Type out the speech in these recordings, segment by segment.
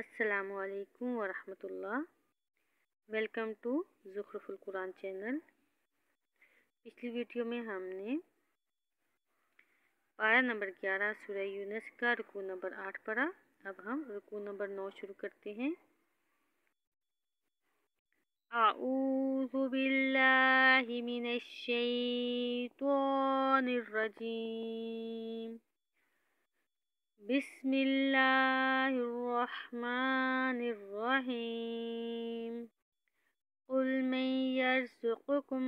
السلام علیکم ورحمۃ اللہ۔ ویلکم ٹو زخرف القرآن چینل۔ پچھلی ویڈیو میں ہم نے پارہ نمبر 11 سورہ یونس کا رکوع نمبر 8 پڑھا۔ اب ہم رکوع نمبر 9 شروع کرتے ہیں۔ اعوذ باللہ من الشیطان الرجیم، بسم اللہ الرحمن الرحیم۔ قل من یرزقکم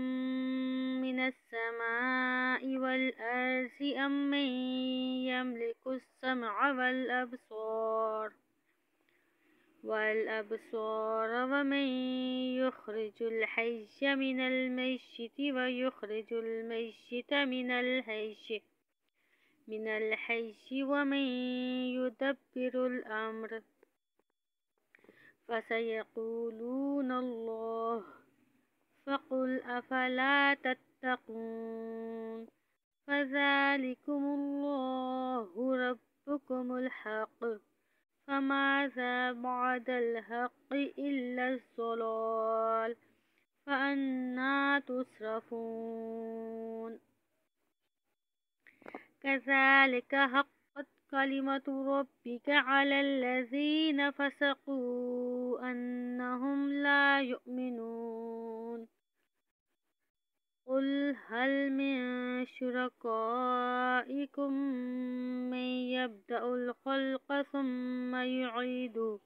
من السماء والارض ام من یملک السمع والابصار ومن یخرج الحی من المیت ویخرج المیت من الحي ومن يدبر الأمر فسيقولون الله فقل أفلا تتقون فذلكم الله ربكم الحق فماذا بعد الحق إلا الضلال فأنى تصرفون كذلك حقت كلمة ربك على الذين فسقوا أنهم لا يؤمنون قل هل من شركائكم من يبدأ الخلق ثم يعيده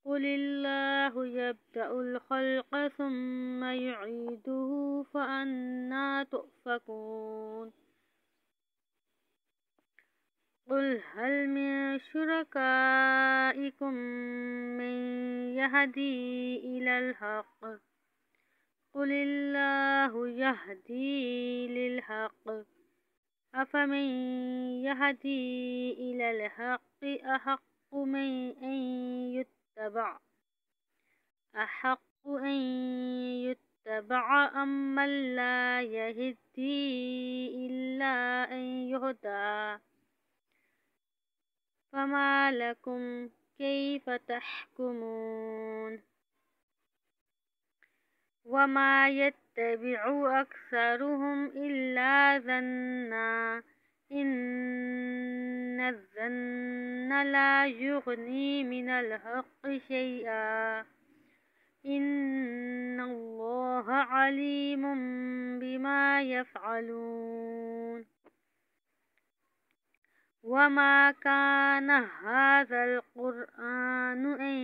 قل الله يبدأ الخلق ثم يعيده فأنى تؤفكون قل هل من شركائكم من يهدي إلى الحق قل الله يهدي للحق أفمن يهدي إلى الحق أحق أن يتبع أم من لا يهدي إلا أن يهدى فما لكم كيف تحكمون وما يتبع أكثرهم إلا ظنا إن الظن لا يغني من الحق شيئا إن الله عليم بما يفعلون وما كان هذا القرآن أن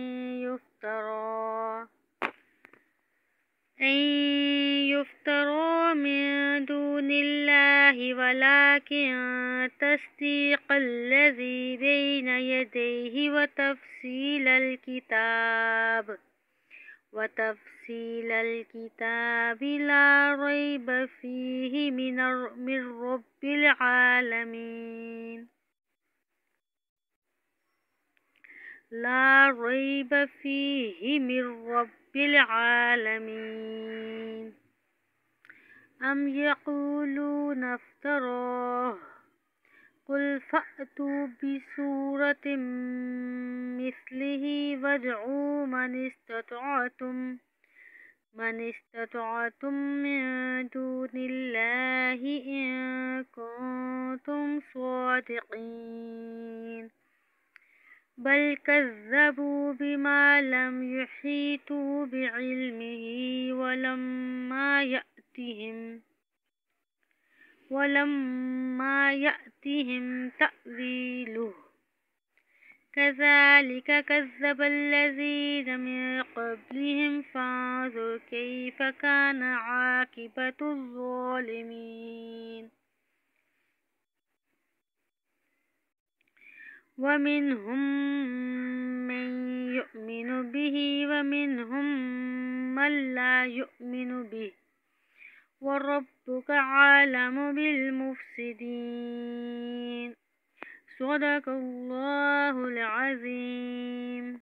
يفترى من دون الله ولكن تصديق الذي بين يديه وتفصيل الكتاب لا ريب فيه من رب العالمين لا ريب فيه من رب العالمين أم يقولون افتراه قل فأتوا بسورة مثله وادعوا من استطعتم من دون الله إن كنتم صادقين بل كذبوا بما لم يحيطوا بعلمه ولما يأتهم تأويله كذلك كذب الذين من قبلهم فانظر كيف كان عاقبة الظالمين ومنهم من يؤمن به ومنهم من لا يؤمن به وربك عالم بالمفسدين صدق الله العظيم۔